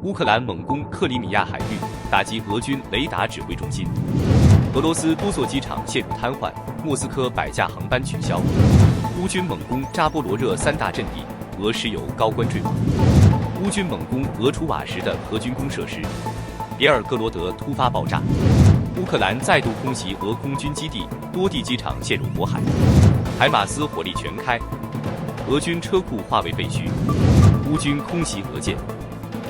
乌克兰猛攻克里米亚海域，打击俄军雷达指挥中心。俄罗斯多座机场陷入瘫痪，莫斯科百架航班取消。乌军猛攻扎波罗热三大阵地，俄石油高官坠亡。乌军猛攻俄楚瓦什的核军工设施。别尔哥罗德突发爆炸。乌克兰再度空袭俄空军基地，多地机场陷入火海。海马斯火力全开，俄军车库化为废墟。乌军空袭俄舰，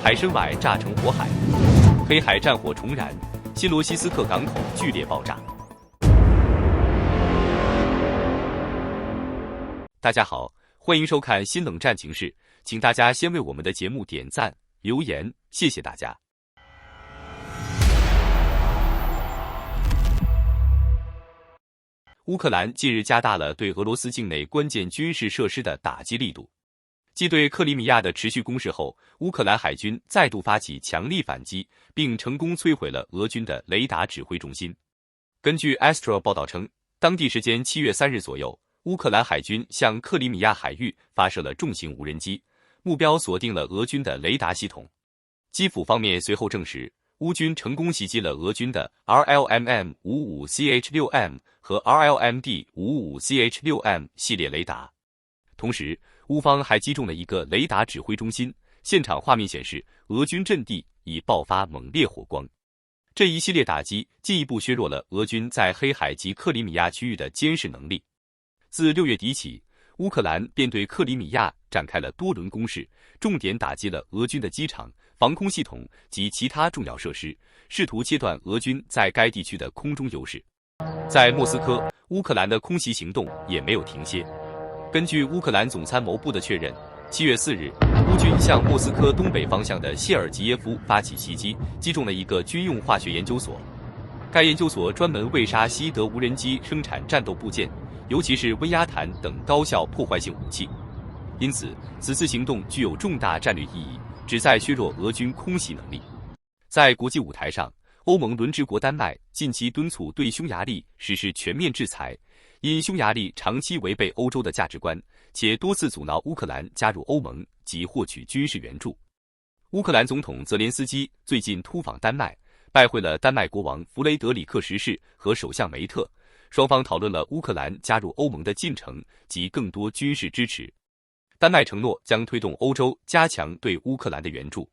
海参崴炸成火海。黑海战火重燃，新罗西斯克港口剧烈爆炸。大家好，欢迎收看新冷战情事，请大家先为我们的节目点赞、留言，谢谢大家。乌克兰近日加大了对俄罗斯境内关键军事设施的打击力度。继对克里米亚的持续攻势后，乌克兰海军再度发起强力反击，并成功摧毁了俄军的雷达指挥中心。根据 Astro 报道称，当地时间7月3日左右，乌克兰海军向克里米亚海域发射了重型无人机，目标锁定了俄军的雷达系统。基辅方面随后证实，乌军成功袭击了俄军的 RLMM55CH6M 和 RLMD55CH6M 系列雷达。同时，乌方还击中了一个雷达指挥中心，现场画面显示，俄军阵地已爆发猛烈火光。这一系列打击进一步削弱了俄军在黑海及克里米亚区域的监视能力。自6月底起，乌克兰便对克里米亚展开了多轮攻势，重点打击了俄军的机场、防空系统及其他重要设施，试图切断俄军在该地区的空中优势。在莫斯科，乌克兰的空袭行动也没有停歇。根据乌克兰总参谋部的确认，7月4日，乌军向莫斯科东北方向的谢尔吉耶夫发起袭击，击中了一个军用化学研究所。该研究所专门为沙西德无人机生产战斗部件，尤其是温压弹等高效破坏性武器。因此，此次行动具有重大战略意义，旨在削弱俄军空袭能力。在国际舞台上，欧盟轮值国丹麦近期敦促对匈牙利实施全面制裁，因匈牙利长期违背欧洲的价值观，且多次阻挠乌克兰加入欧盟及获取军事援助。乌克兰总统泽连斯基最近突访丹麦，拜会了丹麦国王弗雷德里克十世和首相梅特，双方讨论了乌克兰加入欧盟的进程及更多军事支持。丹麦承诺将推动欧洲加强对乌克兰的援助。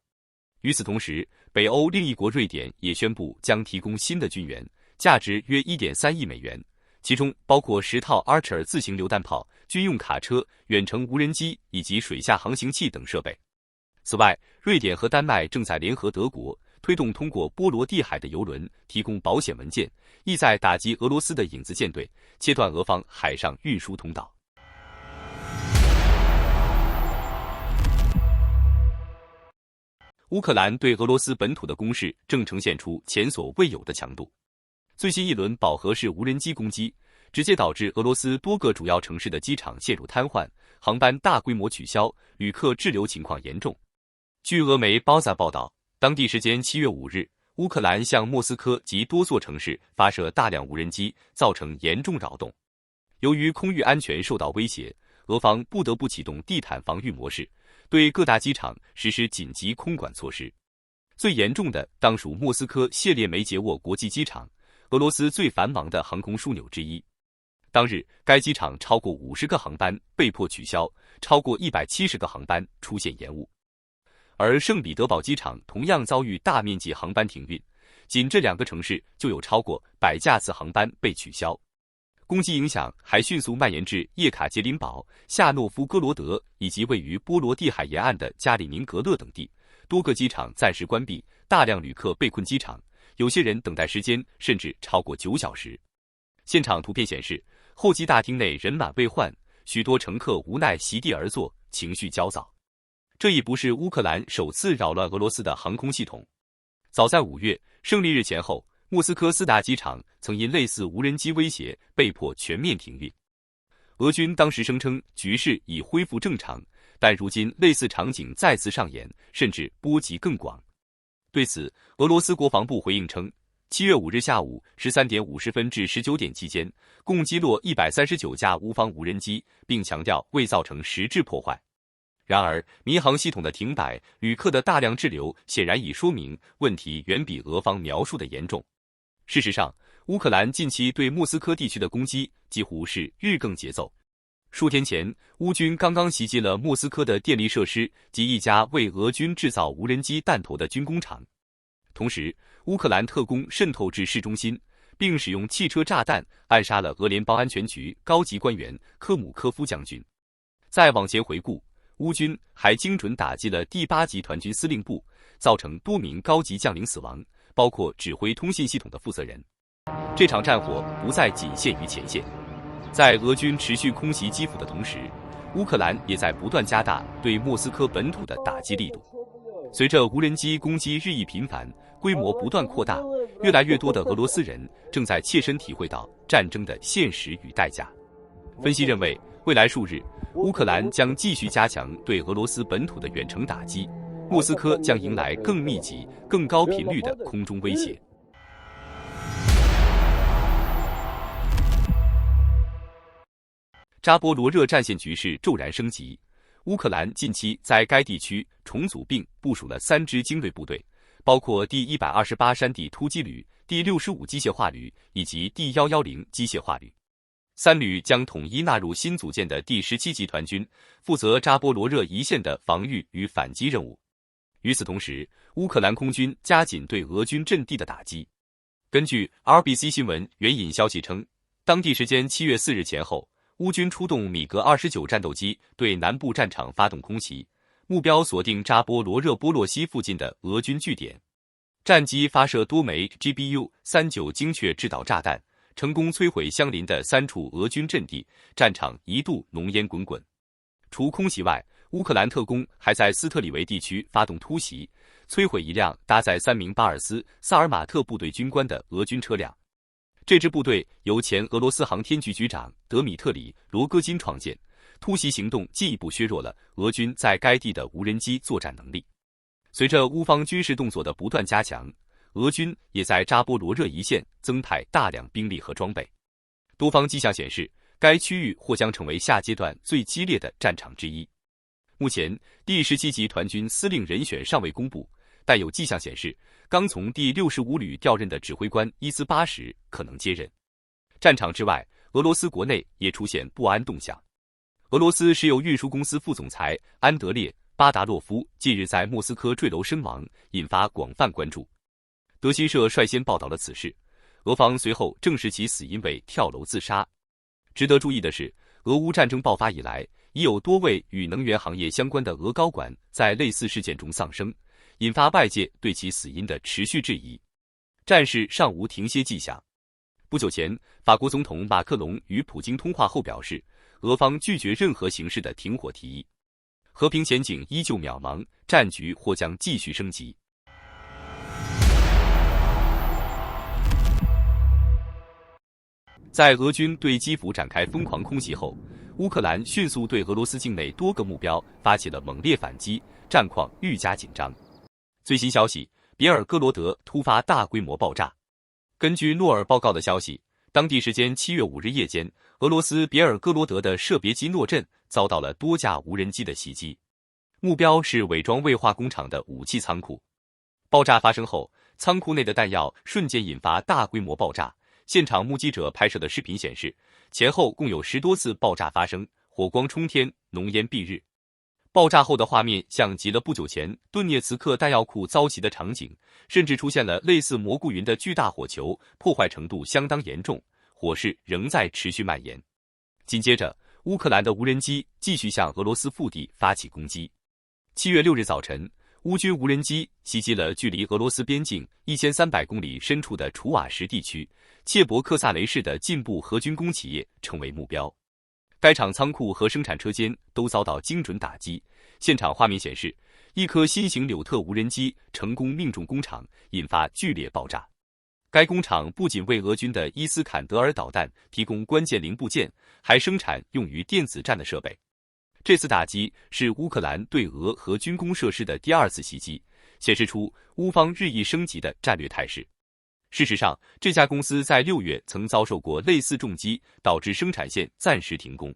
与此同时，北欧另一国瑞典也宣布将提供新的军援，价值约 1.3 亿美元，其中包括10套 Archer 自行榴弹炮、军用卡车、远程无人机以及水下航行器等设备。此外，瑞典和丹麦正在联合德国，推动通过波罗的海的油轮提供保险文件，意在打击俄罗斯的影子舰队，切断俄方海上运输通道。乌克兰对俄罗斯本土的攻势正呈现出前所未有的强度。最新一轮饱和式无人机攻击，直接导致俄罗斯多个主要城市的机场陷入瘫痪，航班大规模取消，旅客滞留情况严重。据俄媒 Balza 报道，当地时间7月5日，乌克兰向莫斯科及多座城市发射大量无人机，造成严重扰动。由于空域安全受到威胁，俄方不得不启动地毯防御模式，对各大机场实施紧急空管措施。最严重的当属莫斯科谢列梅捷沃国际机场，俄罗斯最繁忙的航空枢纽之一。当日，该机场超过50个航班被迫取消，超过170个航班出现延误。而圣彼得堡机场同样遭遇大面积航班停运，仅这2个城市就有超过100架次航班被取消。攻击影响还迅速蔓延至叶卡捷琳堡、夏诺夫哥罗德以及位于波罗的海沿岸的加里宁格勒等地，多个机场暂时关闭，大量旅客被困机场，有些人等待时间甚至超过9小时。现场图片显示，候机大厅内人满为患，许多乘客无奈席地而坐，情绪焦躁。这已不是乌克兰首次扰乱俄罗斯的航空系统。早在5月胜利日前后，莫斯科4大机场曾因类似无人机威胁被迫全面停运。俄军当时声称局势已恢复正常，但如今类似场景再次上演，甚至波及更广。对此，俄罗斯国防部回应称，7月5日下午13点50分至19点期间，共击落139架乌方无人机，并强调未造成实质破坏。然而，民航系统的停摆、旅客的大量滞留，显然已说明问题远比俄方描述的严重。事实上，乌克兰近期对莫斯科地区的攻击几乎是日更节奏。数天前，乌军刚刚袭击了莫斯科的电力设施及一家为俄军制造无人机弹头的军工厂。同时，乌克兰特工渗透至市中心，并使用汽车炸弹暗杀了俄联邦安全局高级官员科姆科夫将军。再往前回顾，乌军还精准打击了第8集团军司令部，造成多名高级将领死亡，包括指挥通信系统的负责人。这场战火不再仅限于前线，在俄军持续空袭基辅的同时，乌克兰也在不断加大对莫斯科本土的打击力度。随着无人机攻击日益频繁，规模不断扩大，越来越多的俄罗斯人正在切身体会到战争的现实与代价。分析认为，未来数日，乌克兰将继续加强对俄罗斯本土的远程打击，莫斯科将迎来更密集、更高频率的空中威胁。扎波罗热战线局势骤然升级，乌克兰近期在该地区重组并部署了3支精锐部队，包括第128山地突击旅、第65机械化旅以及第110机械化旅。3旅将统一纳入新组建的第17集团军，负责扎波罗热一线的防御与反击任务。与此同时，乌克兰空军加紧对俄军阵地的打击。根据 RBC 新闻援引消息称，当地时间7月4日前后，乌军出动米格29战斗机对南部战场发动空袭，目标锁定扎波罗热波洛西附近的俄军据点。战机发射多枚 GBU-39精确制导炸弹，成功摧毁相邻的3处俄军阵地，战场一度浓烟滚滚。除空袭外，乌克兰特工还在斯特里维地区发动突袭，摧毁一辆搭载3名巴尔斯萨尔马特部队军官的俄军车辆。这支部队由前俄罗斯航天局局长德米特里·罗戈金创建，突袭行动进一步削弱了俄军在该地的无人机作战能力。随着乌方军事动作的不断加强，俄军也在扎波罗热一线增派大量兵力和装备。多方迹象显示，该区域或将成为下阶段最激烈的战场之一。目前，第17集团军司令人选尚未公布，但有迹象显示，刚从第65旅调任的指挥官伊斯巴什可能接任。战场之外，俄罗斯国内也出现不安动向。俄罗斯石油运输公司副总裁安德烈·巴达洛夫近日在莫斯科坠楼身亡，引发广泛关注。德新社率先报道了此事，俄方随后证实其死因为跳楼自杀。值得注意的是，俄乌战争爆发以来，已有多位与能源行业相关的俄高管在类似事件中丧生，引发外界对其死因的持续质疑。战事尚无停歇迹象。不久前，法国总统马克龙与普京通话后表示，俄方拒绝任何形式的停火提议，和平前景依旧渺茫，战局或将继续升级。在俄军对基辅展开疯狂空袭后，乌克兰迅速对俄罗斯境内多个目标发起了猛烈反击，战况愈加紧张。最新消息，别尔哥罗德突发大规模爆炸。根据诺尔报告的消息，当地时间7月5日夜间，俄罗斯别尔哥罗德的舍别基诺镇遭到了多架无人机的袭击，目标是伪装卫化工厂的武器仓库。爆炸发生后，仓库内的弹药瞬间引发大规模爆炸。现场目击者拍摄的视频显示，前后共有10多次爆炸发生，火光冲天，浓烟蔽日。爆炸后的画面像极了不久前顿涅茨克弹药库遭袭的场景，甚至出现了类似蘑菇云的巨大火球，破坏程度相当严重，火势仍在持续蔓延。紧接着，乌克兰的无人机继续向俄罗斯腹地发起攻击。7月6日早晨，乌军无人机袭击了距离俄罗斯边境1300公里深处的楚瓦什地区，切伯克萨雷市的进步核军工企业成为目标。该厂仓库和生产车间都遭到精准打击，现场画面显示，一颗新型柳特无人机成功命中工厂，引发剧烈爆炸。该工厂不仅为俄军的伊斯坎德尔导弹提供关键零部件，还生产用于电子战的设备。这次打击是乌克兰对俄和军工设施的第2次袭击，显示出乌方日益升级的战略态势。事实上，这家公司在6月曾遭受过类似重击，导致生产线暂时停工。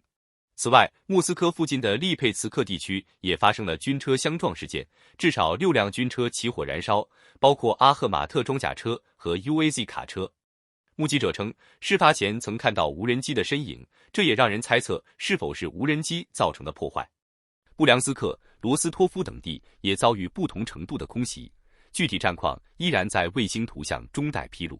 此外，莫斯科附近的利佩茨克地区也发生了军车相撞事件，至少6辆军车起火燃烧，包括阿赫马特装甲车和 UAZ 卡车。目击者称，事发前曾看到无人机的身影，这也让人猜测是否是无人机造成的破坏。布良斯克、罗斯托夫等地也遭遇不同程度的空袭，具体战况依然在卫星图像中待披露。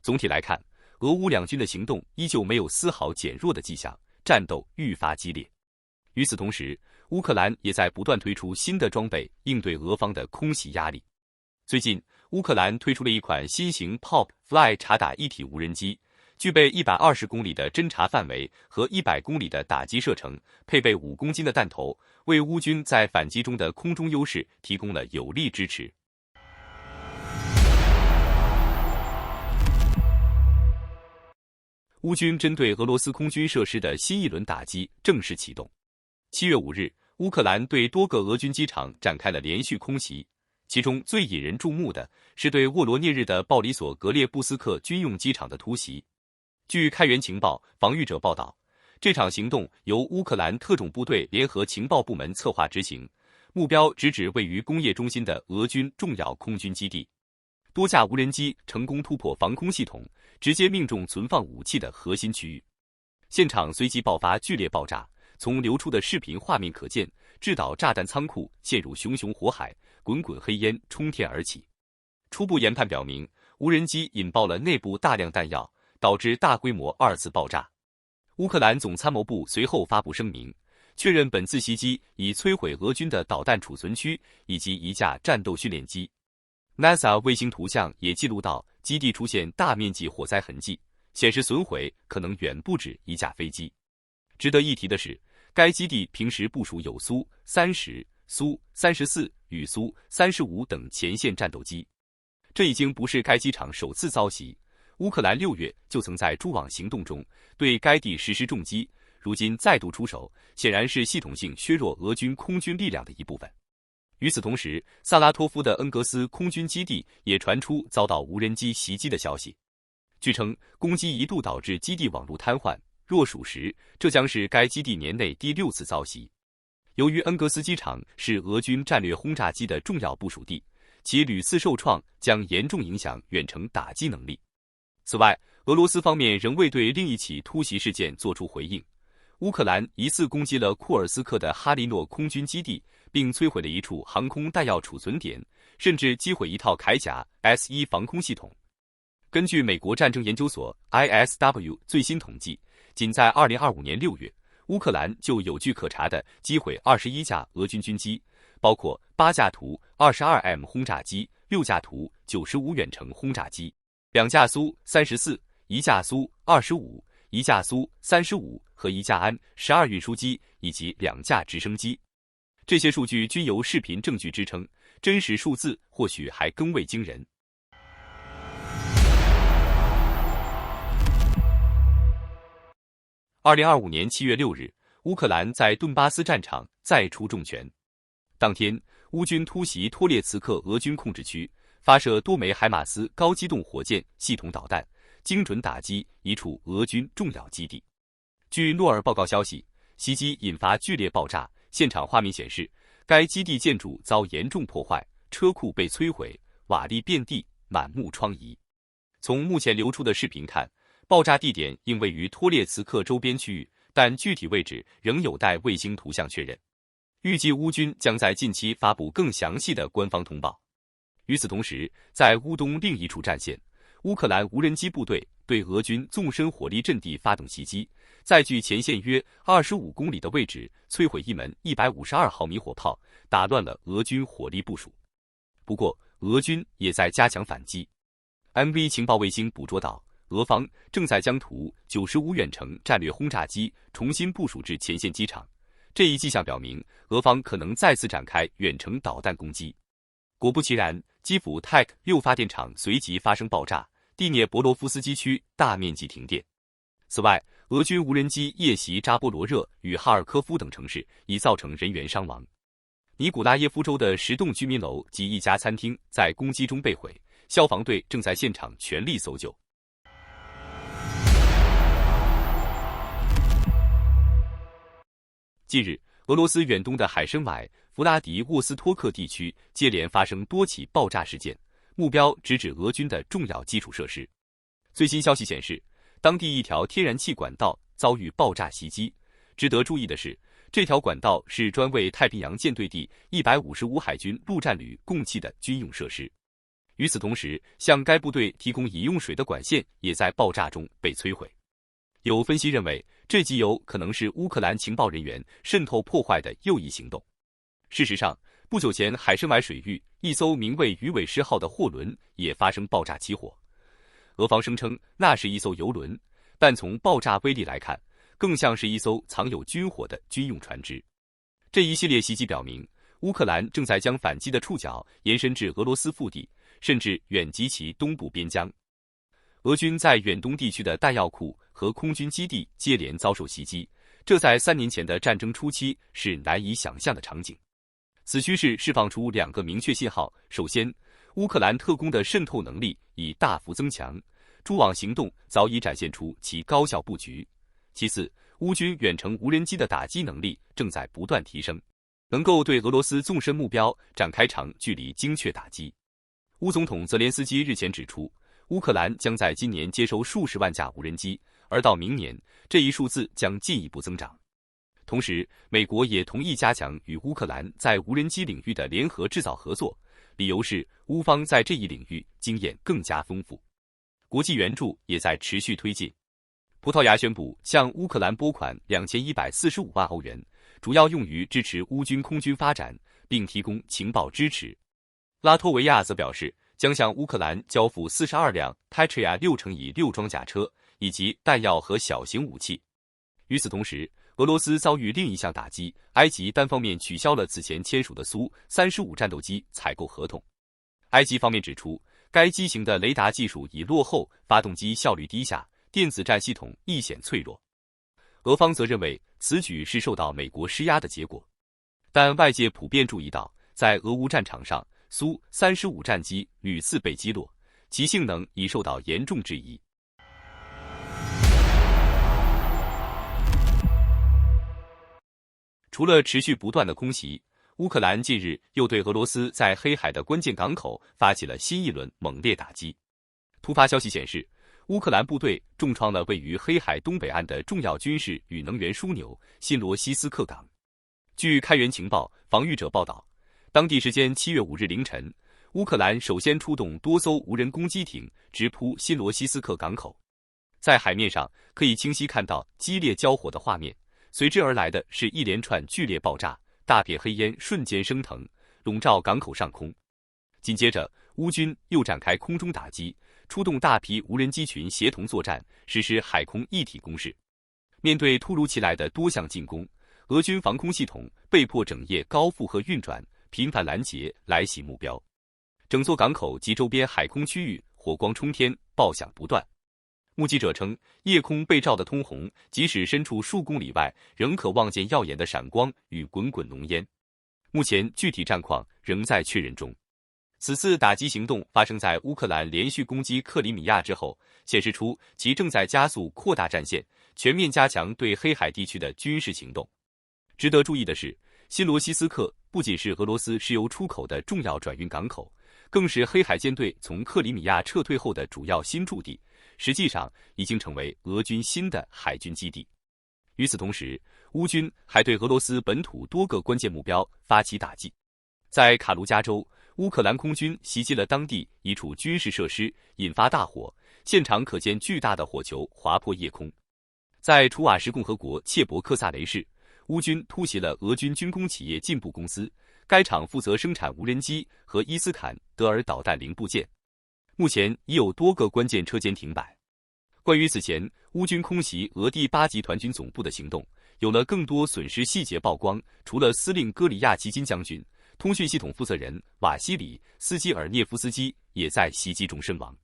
总体来看，俄乌两军的行动依旧没有丝毫减弱的迹象，战斗愈发激烈。与此同时，乌克兰也在不断推出新的装备，应对俄方的空袭压力。最近，乌克兰推出了一款新型 POP-Fly 察打一体无人机，具备120公里的侦察范围和100公里的打击射程，配备5公斤的弹头，为乌军在反击中的空中优势提供了有力支持。乌军针对俄罗斯空军设施的新一轮打击正式启动。7月5日，乌克兰对多个俄军机场展开了连续空袭，其中最引人注目的是对沃罗涅日的鲍里索格列布斯克军用机场的突袭。据开源情报防御者报道，这场行动由乌克兰特种部队联合情报部门策划执行，目标直指位于工业中心的俄军重要空军基地。多架无人机成功突破防空系统，直接命中存放武器的核心区域。现场随即爆发剧烈爆炸，从流出的视频画面可见，制导炸弹仓库陷入熊熊火海，滚滚黑烟冲天而起。初步研判表明，无人机引爆了内部大量弹药，导致大规模二次爆炸。乌克兰总参谋部随后发布声明，确认本次袭击已摧毁俄军的导弹储存区以及一架战斗训练机。NASA 卫星图像也记录到基地出现大面积火灾痕迹，显示损毁可能远不止一架飞机。值得一提的是，该基地平时部署有苏30、苏34与苏35等前线战斗机。这已经不是该机场首次遭袭，乌克兰6月就曾在蛛网行动中对该地实施重击，如今再度出手，显然是系统性削弱俄军空军力量的一部分。与此同时，萨拉托夫的恩格斯空军基地也传出遭到无人机袭击的消息。据称，攻击一度导致基地网络瘫痪，若属实，这将是该基地年内第6次遭袭。由于恩格斯机场是俄军战略轰炸机的重要部署地，其屡次受创将严重影响远程打击能力。此外，俄罗斯方面仍未对另一起突袭事件作出回应。乌克兰疑似攻击了库尔斯克的哈利诺空军基地，并摧毁了一处航空弹药储存点，甚至击毁一套铠甲 S1 防空系统。根据美国战争研究所 ISW 最新统计，仅在2025年6月，乌克兰就有据可查地击毁21架俄军军机，包括8架图 22M 轰炸机、6架图95远程轰炸机、2架苏34、1架苏25、1架苏35和1架安12运输机以及2架直升机。这些数据均由视频证据支撑，真实数字或许还更为惊人。2025年7月6日，乌克兰在顿巴斯战场再出重拳。当天，乌军突袭托列茨克俄军控制区，发射多枚海马斯高机动火箭系统导弹，精准打击一处俄军重要基地。据诺尔报告消息，袭击引发剧烈爆炸，现场画面显示，该基地建筑遭严重破坏，车库被摧毁，瓦砾遍地，满目疮痍。从目前流出的视频看，爆炸地点应位于托列茨克周边区域，但具体位置仍有待卫星图像确认。预计乌军将在近期发布更详细的官方通报。与此同时，在乌东另一处战线，乌克兰无人机部队对俄军纵深火力阵地发动袭击，在距前线约25公里的位置摧毁一门152毫米火炮，打乱了俄军火力部署。不过，俄军也在加强反击。MV 情报卫星捕捉到，俄方正在将图95远程战略轰炸机重新部署至前线机场，这一迹象表明，俄方可能再次展开远程导弹攻击。果不其然，基辅 TAC-6发电厂随即发生爆炸，第聂伯罗夫斯基区大面积停电。此外，俄军无人机夜袭扎波罗热与哈尔科夫等城市，已造成人员伤亡。尼古拉耶夫州的10栋居民楼及一家餐厅在攻击中被毁，消防队正在现场全力搜救。近日，俄罗斯远东的海参崴、弗拉迪沃斯托克地区接连发生多起爆炸事件，目标直指俄军的重要基础设施。最新消息显示，当地一条天然气管道遭遇爆炸袭击。值得注意的是，这条管道是专为太平洋舰队第155海军陆战旅供气的军用设施。与此同时，向该部队提供饮用水的管线也在爆炸中被摧毁。有分析认为，这极有可能是乌克兰情报人员渗透破坏的又一行动。事实上，不久前海参崴水域一艘名为鱼尾狮号的货轮也发生爆炸起火。俄方声称那是一艘油轮，但从爆炸威力来看，更像是一艘藏有军火的军用船只。这一系列袭击表明，乌克兰正在将反击的触角延伸至俄罗斯腹地，甚至远及其东部边疆。俄军在远东地区的弹药库和空军基地接连遭受袭击，这在3年前的战争初期是难以想象的场景。此趋势释放出2个明确信号：首先，乌克兰特工的渗透能力已大幅增强，蛛网行动早已展现出其高效布局；其次，乌军远程无人机的打击能力正在不断提升，能够对俄罗斯纵深目标展开长距离精确打击。乌总统泽连斯基日前指出，乌克兰将在今年接收数十万架无人机，而到明年，这一数字将进一步增长。同时，美国也同意加强与乌克兰在无人机领域的联合制造合作，理由是乌方在这一领域经验更加丰富。国际援助也在持续推进。葡萄牙宣布向乌克兰拨款2145万欧元，主要用于支持乌军空军发展，并提供情报支持。拉脱维亚则表示，将向乌克兰交付42辆 Patria 6x6装甲车，以及弹药和小型武器。与此同时，俄罗斯遭遇另一项打击，埃及单方面取消了此前签署的苏35战斗机采购合同。埃及方面指出，该机型的雷达技术已落后，发动机效率低下，电子战系统亦显脆弱。俄方则认为此举是受到美国施压的结果，但外界普遍注意到，在俄乌战场上，苏35战机屡次被击落，其性能已受到严重质疑。除了持续不断的空袭，乌克兰近日又对俄罗斯在黑海的关键港口发起了新一轮猛烈打击。突发消息显示，乌克兰部队重创了位于黑海东北岸的重要军事与能源枢纽新罗西斯克港。据开源情报防御者报道，当地时间7月5日凌晨，乌克兰首先出动多艘无人攻击艇直扑新罗西斯克港口。在海面上可以清晰看到激烈交火的画面，随之而来的是一连串剧烈爆炸，大片黑烟瞬间升腾，笼罩港口上空。紧接着，乌军又展开空中打击，出动大批无人机群协同作战，实施海空一体攻势。面对突如其来的多项进攻，俄军防空系统被迫整夜高负荷运转，频繁拦截来袭目标。整座港口及周边海空区域火光冲天，爆响不断。目击者称，夜空被照得通红，即使身处数公里外，仍可望见耀眼的闪光与滚滚浓烟。目前具体战况仍在确认中。此次打击行动发生在乌克兰连续攻击克里米亚之后，显示出其正在加速扩大战线，全面加强对黑海地区的军事行动。值得注意的是，新罗西斯克不仅是俄罗斯石油出口的重要转运港口，更是黑海舰队从克里米亚撤退后的主要新驻地，实际上已经成为俄军新的海军基地。与此同时，乌军还对俄罗斯本土多个关键目标发起打击。在卡卢加州，乌克兰空军袭击了当地一处军事设施，引发大火，现场可见巨大的火球划破夜空。在楚瓦什共和国切伯克萨雷市，乌军突袭了俄军军工企业进步公司，该厂负责生产无人机和伊斯坎德尔导弹零部件。目前已有多个关键车间停摆。关于此前乌军空袭俄第8集团军总部的行动，有了更多损失细节曝光。除了司令戈里亚奇金将军，通讯系统负责人瓦西里斯基尔涅夫斯基也在袭击中身亡。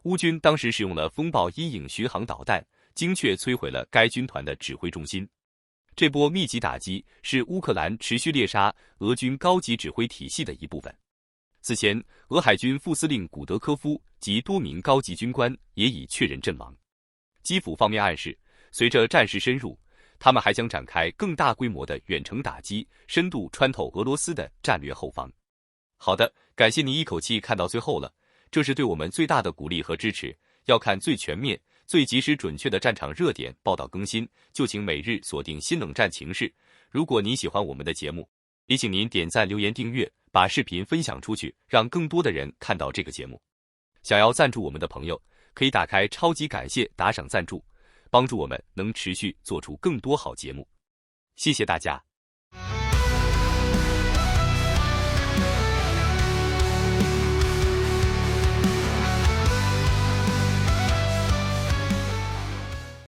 乌军当时使用了风暴阴影巡航导弹，精确摧毁了该军团的指挥中心。这波密集打击是乌克兰持续猎杀俄军高级指挥体系的一部分。此前，俄海军副司令古德科夫及多名高级军官也已确认阵亡。基辅方面暗示，随着战事深入，他们还将展开更大规模的远程打击，深度穿透俄罗斯的战略后方。好的，感谢你一口气看到最后了，这是对我们最大的鼓励和支持。要看最全面、最及时准确的战场热点报道更新，就请每日锁定新冷战情势。如果您喜欢我们的节目，也请您点赞、留言、订阅，把视频分享出去，让更多的人看到这个节目。想要赞助我们的朋友，可以打开超级感谢打赏赞助，帮助我们能持续做出更多好节目。谢谢大家。